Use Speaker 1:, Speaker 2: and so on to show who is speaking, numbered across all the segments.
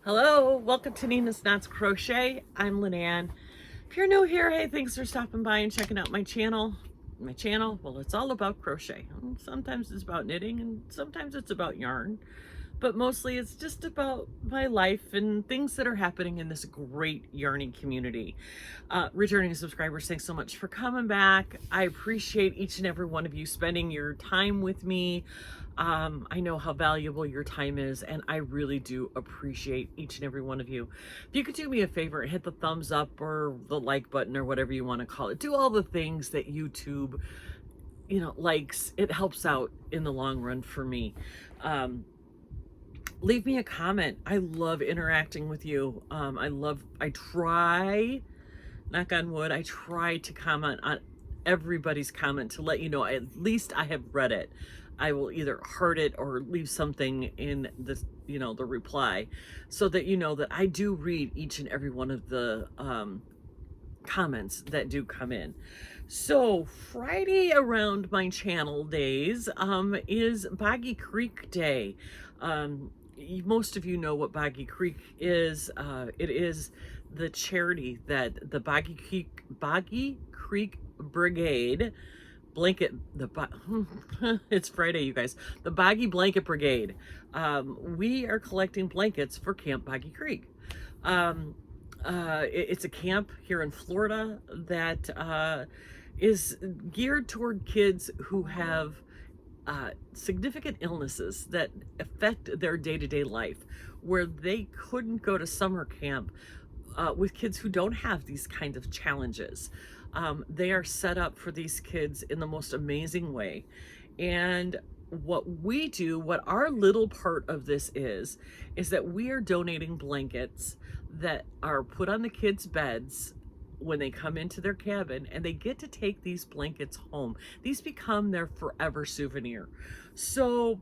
Speaker 1: Hello, welcome to Nina's Knots Crochet. I'm Lynanne. If you're new here, hey, thanks for stopping by and checking out my channel. Well, it's all about crochet. Sometimes it's about knitting and sometimes it's about yarn, but mostly it's just about my life and things that are happening in this great yarning community. Returning subscribers, thanks so much for coming back. I appreciate each and every one of you spending your time with me. I know how valuable your time is, and I really do appreciate each and every one of you. If you could do me a favor, hit the thumbs up or the like button or whatever you want to call it. Do all the things that YouTube, likes. It helps out in the long run for me. Leave me a comment. I love interacting with you. I try, knock on wood, I try to comment on everybody's comment to let you know at least I have read it. I will either heart it or leave something in the, the reply, so that you know that I do read each and every one of the comments that do come in. So Friday around my channel days is Boggy Creek Day. Most of you know what Boggy Creek is. It is the charity that the Boggy Creek Brigade blanket, it's Friday, you guys, the Bogy Blanket Brigade. We are collecting blankets for Camp Boggy Creek. It's a camp here in Florida that is geared toward kids who have significant illnesses that affect their day-to-day life, where they couldn't go to summer camp with kids who don't have these kinds of challenges. They are set up for these kids in the most amazing way. And what we do, what our little part of this is that we are donating blankets that are put on the kids' beds when they come into their cabin, and they get to take these blankets home. These become their forever souvenir. So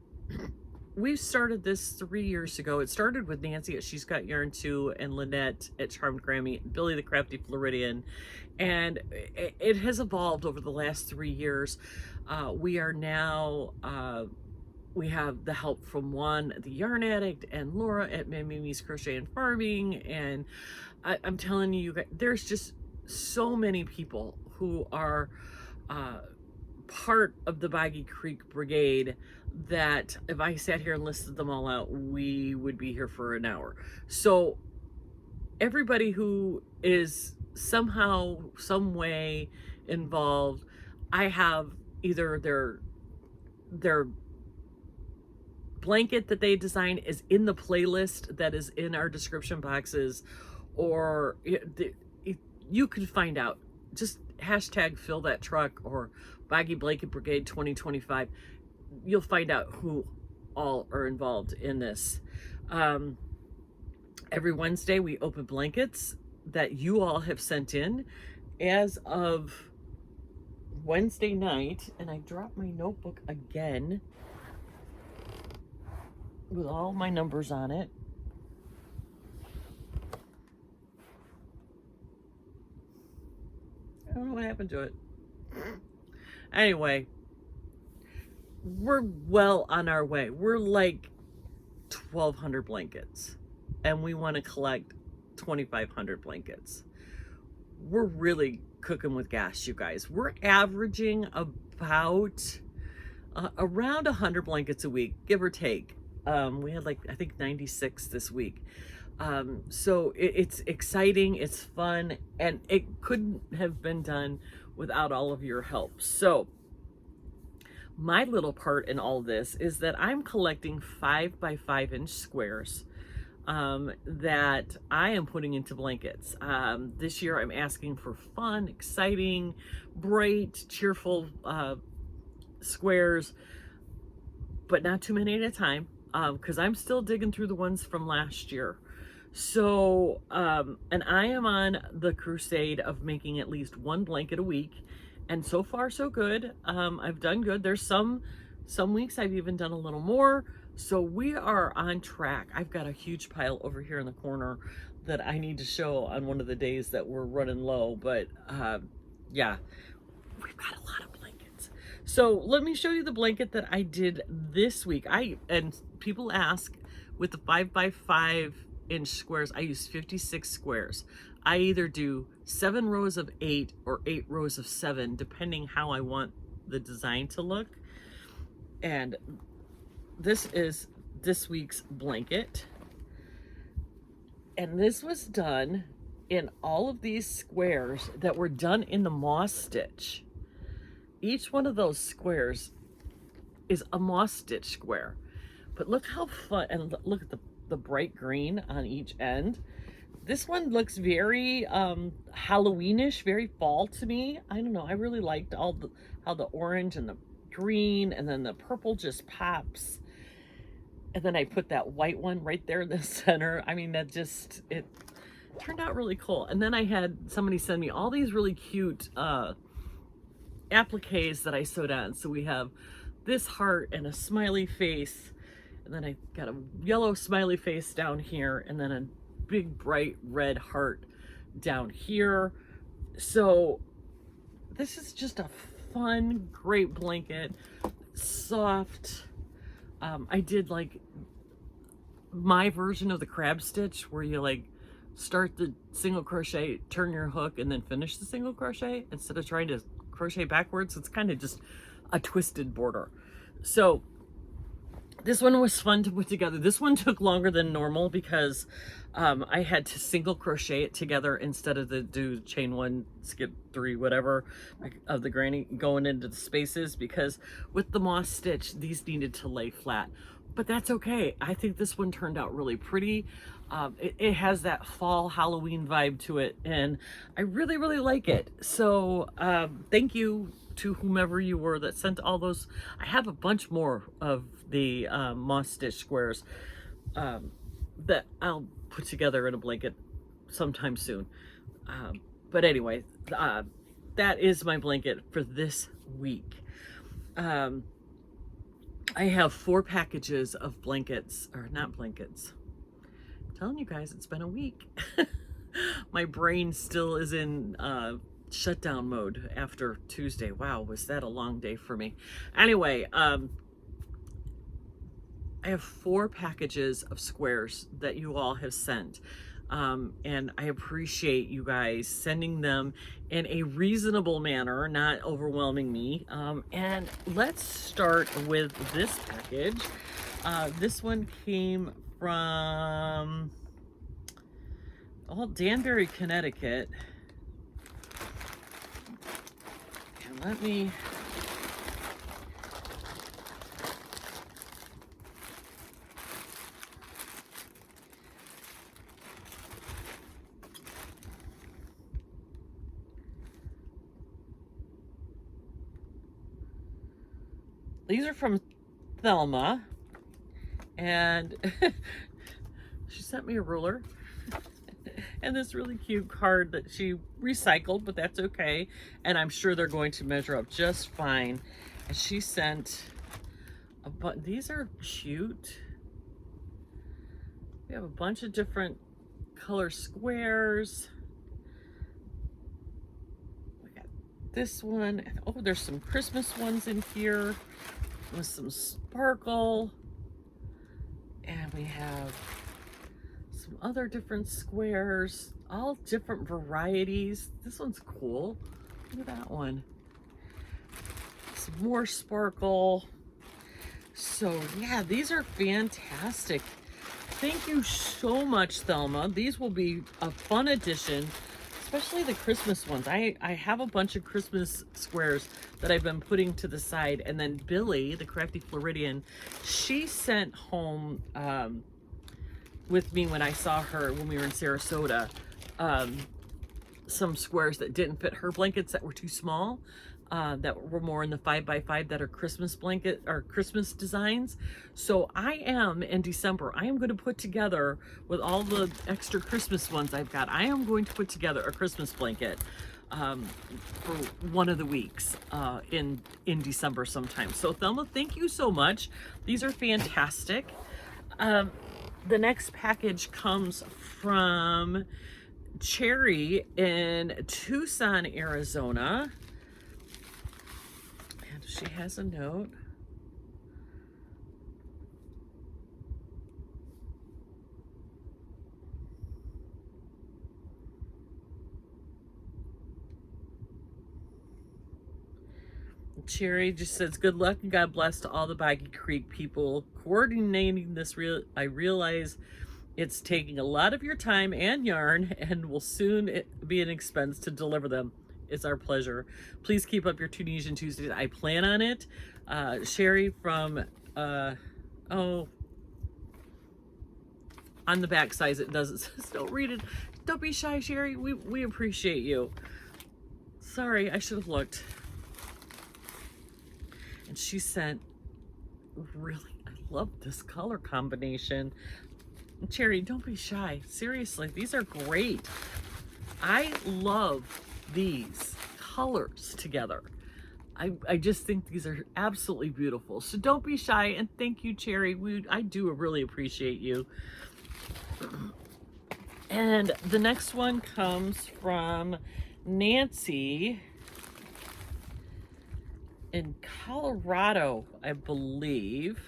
Speaker 1: we've started this 3 years ago. It started with Nancy at She's Got Yarn Too, and Lynette at Charmed Grammy, Billy the Crafty Floridian, and it has evolved over the last 3 years. We are now we have the help from Juan the Yarn Addict and Laura at Mimi's Crochet and Farming, and I'm telling you guys, there's just so many people who are part of the Boggy Creek Brigade that if I sat here and listed them all out, we would be here for an hour. So everybody who is somehow, some way involved, I have either their blanket that they design is in the playlist that is in our description boxes, or you can find out. Just hashtag fill that truck or Boggy Blanket Brigade 2025. You'll find out who all are involved in this. Every Wednesday we open blankets that you all have sent in. As of Wednesday night, and I dropped my notebook again with all my numbers on it. I don't know what happened to it. Anyway, we're well on our way. We're like 1,200 blankets, and we want to collect 2,500 blankets. We're really cooking with gas, you guys. We're averaging about around 100 blankets a week, give or take. We had I think 96 this week. So it's exciting, it's fun, and it couldn't have been done without all of your help. So my little part in all this is that I'm collecting 5 by 5 inch squares that I am putting into blankets. This year I'm asking for fun, exciting, bright, cheerful squares, but not too many at a time, because I'm still digging through the ones from last year. So, and I am on the crusade of making at least one blanket a week, and so far so good. I've done good. There's some weeks I've even done a little more. So we are on track. I've got a huge pile over here in the corner that I need to show on one of the days that we're running low, but yeah, we've got a lot of blankets. So let me show you the blanket that I did this week. And people ask, with the 5 by 5 inch squares. I use 56 squares. I either do 7 rows of 8 or 8 rows of 7, depending how I want the design to look. And this is this week's blanket. And this was done in all of these squares that were done in the moss stitch. Each one of those squares is a moss stitch square. But look how fun, and look at the bright green on each end. This one looks very Halloweenish, very fall to me. I don't know, I really liked how the orange and the green and then the purple just pops. And then I put that white one right there in the center. I mean, it turned out really cool. And then I had somebody send me all these really cute appliques that I sewed on. So we have this heart and a smiley face, and then I got a yellow smiley face down here, and then a big bright red heart down here. So this is just a fun, great blanket, soft. I did like my version of the crab stitch, where you like start the single crochet, turn your hook, and then finish the single crochet instead of trying to crochet backwards. It's kind of just a twisted border. So this one was fun to put together. This one took longer than normal because I had to single crochet it together instead of do chain 1, skip 3, whatever, of the granny going into the spaces, because with the moss stitch, these needed to lay flat. But that's okay. I think this one turned out really pretty. It has that fall Halloween vibe to it, and I really, really like it. So thank you to whomever you were that sent all those. I have a bunch more of the moss stitch squares that I'll put together in a blanket sometime soon. But anyway, that is my blanket for this week. I have 4 packages of blankets, or not blankets. I'm telling you guys, it's been a week. My brain still is in shutdown mode after Tuesday. Wow, was that a long day for me. Anyway, I have 4 packages of squares that you all have sent. And I appreciate you guys sending them in a reasonable manner, not overwhelming me. And let's start with this package. This one came from Danbury, Connecticut. And let me... These are from Thelma, and she sent me a ruler and this really cute card that she recycled, but that's okay. And I'm sure they're going to measure up just fine. And she sent these are cute. We have a bunch of different color squares. We got this one. Oh, there's some Christmas ones in here with some sparkle. And we have some other different squares, all different varieties. This one's cool. Look at that one. Some more sparkle. So yeah, these are fantastic. Thank you so much, Thelma. These will be a fun addition, especially the Christmas ones. I have a bunch of Christmas squares that I've been putting to the side. And then Billy, the Crafty Floridian, she sent home with me when I saw her when we were in Sarasota, some squares that didn't fit her blankets, that were too small, that were more in the 5x5 that are Christmas blanket or Christmas designs. So I am in December, I am going to put together, with all the extra Christmas ones I've got, I am going to put together a Christmas blanket for one of the weeks in December sometime. So Thelma, thank you so much. These are fantastic. The next package comes from Cherry in Tucson, Arizona. And she has a note. Cherry just says, good luck and God bless to all the Boggy Creek people coordinating this. I realize it's taking a lot of your time and yarn and will soon be an expense to deliver them. It's our pleasure. Please keep up your Tunisian Tuesdays. I plan on it. Sherry from, on the back side it does, it says, don't read it. Don't be shy, Sherry. We appreciate you. Sorry, I should have looked. And she sent, really, I love this color combination. Cherry, don't be shy. Seriously, these are great. I love these colors together. I just think these are absolutely beautiful. So don't be shy, and thank you, Cherry. I do really appreciate you. And the next one comes from Nancy in Colorado, I believe.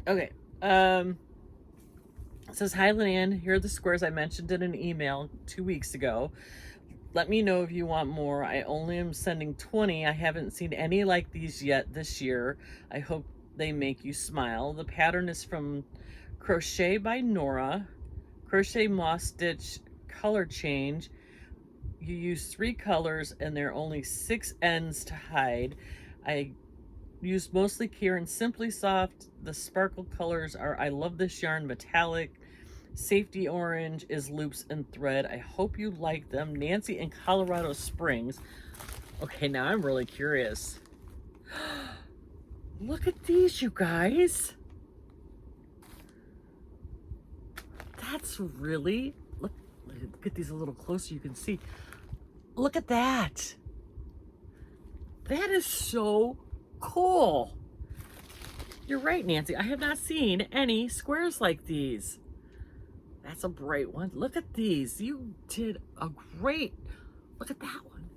Speaker 1: Okay. It says, hi, Lynanne. Here are the squares I mentioned in an email 2 weeks ago. Let me know if you want more. I only am sending 20. I haven't seen any like these yet this year. I hope they make you smile. The pattern is from Crochet by Nora. Crochet Moss Stitch color change. You use 3 colors and there are only 6 ends to hide. I used mostly Kieran Simply Soft. The sparkle colors are I Love This Yarn Metallic. Safety Orange is loops and thread. I hope you like them. Nancy in Colorado Springs. Okay, now I'm really curious. Look at these, you guys. That's really, look at these a little closer, you can see. Look at that. That is so cool. You're right, Nancy. I have not seen any squares like these. That's a bright one. Look at these. You did a great, look at that one.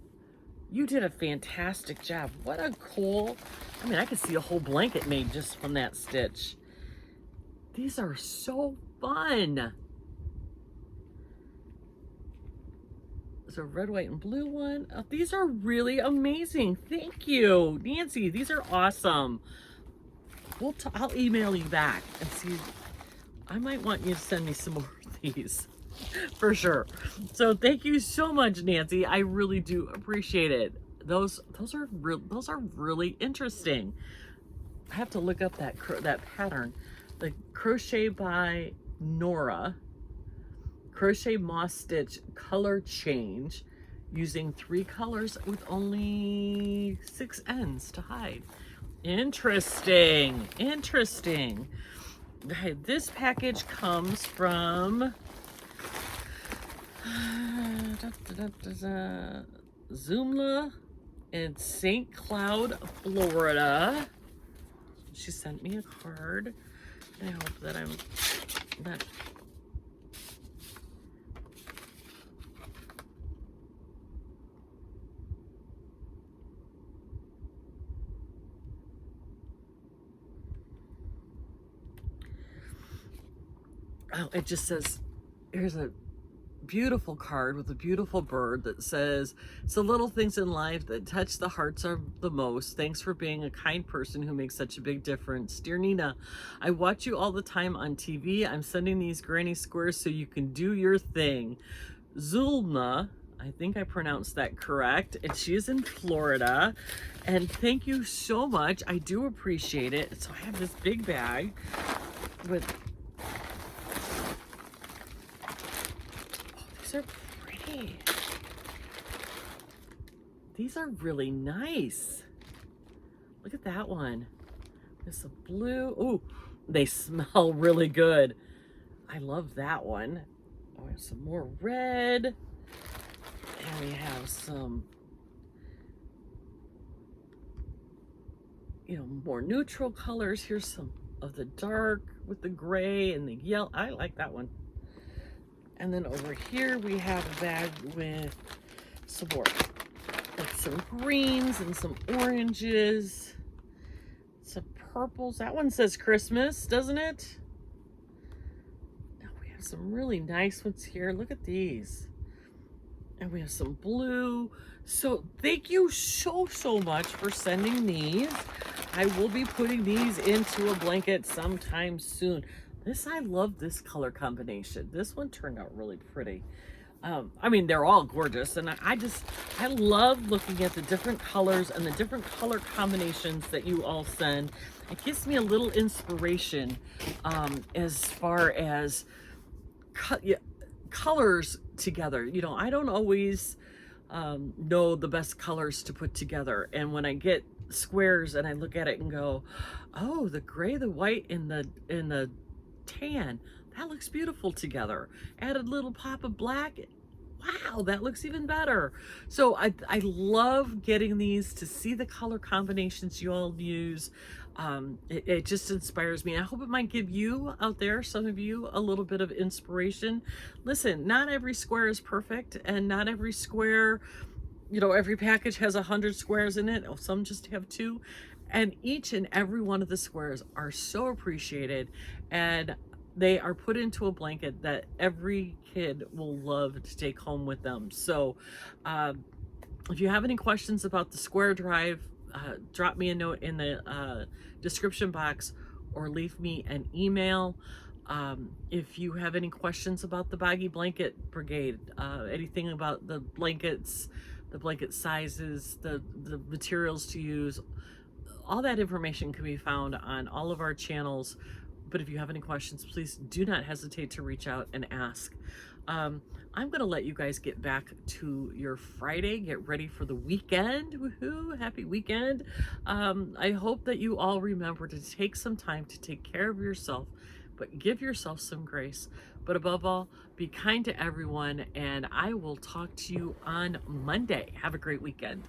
Speaker 1: You did a fantastic job. What a cool, I mean, I could see a whole blanket made just from that stitch. These are so fun. There's a red, white, and blue one. Oh, these are really amazing. Thank you, Nancy. These are awesome. I'll email you back and see. I might want you to send me some more of these for sure. So thank you so much, Nancy. I really do appreciate it. Those are really interesting. I have to look up that pattern. The Crochet by Nora. Crochet Moss Stitch color change using 3 colors with only 6 ends to hide. Interesting. Okay, this package comes from Zoomla in St. Cloud, Florida. She sent me a card. I hope that I'm not. Oh, it just says, here's a beautiful card with a beautiful bird that says, it's the little things in life that touch the hearts are the most. Thanks for being a kind person who makes such a big difference. Dear Nina, I watch you all the time on TV. I'm sending these granny squares so you can do your thing. Zulma, I think I pronounced that correct, and she is in Florida. And thank you so much. I do appreciate it. So I have this big bag with, these are pretty. These are really nice. Look at that one. There's a blue. Ooh, they smell really good. I love that one. Oh, we have some more red. And we have some, you know, more neutral colors. Here's some of the dark with the gray and the yellow. I like that one. And then over here we have a bag with some more, like some greens and some oranges. purples. That one says Christmas, doesn't it? Now we have some really nice ones here. Look at these. And we have some blue. So thank you so much for sending these. I will be putting these into a blanket sometime soon. I love this color combination. This one turned out really pretty. I mean, they're all gorgeous, and I love looking at the different colors and the different color combinations that you all send. It gives me a little inspiration as far as colors together. You know, I don't always know the best colors to put together, and when I get squares and I look at it and go, oh, the gray, the white, and the tan, that looks beautiful together. Add a little pop of black. Wow, that looks even better. So I love getting these to see the color combinations you all use. It just inspires me. I hope it might give you out there, some of you, a little bit of inspiration. Listen, not every square is perfect, and not every square, you know, every package has 100 squares in it. Some just have 2. And each and every one of the squares are so appreciated, and they are put into a blanket that every kid will love to take home with them. So if you have any questions about the square drive, drop me a note in the description box or leave me an email. If you have any questions about the Boggy Blanket Brigade, anything about the blankets, the blanket sizes, the materials to use, all that information can be found on all of our channels. But if you have any questions, please do not hesitate to reach out and ask. I'm going to let you guys get back to your Friday. Get ready for the weekend. Woohoo! Happy weekend. I hope that you all remember to take some time to take care of yourself, but give yourself some grace. But above all, be kind to everyone, and I will talk to you on Monday. Have a great weekend.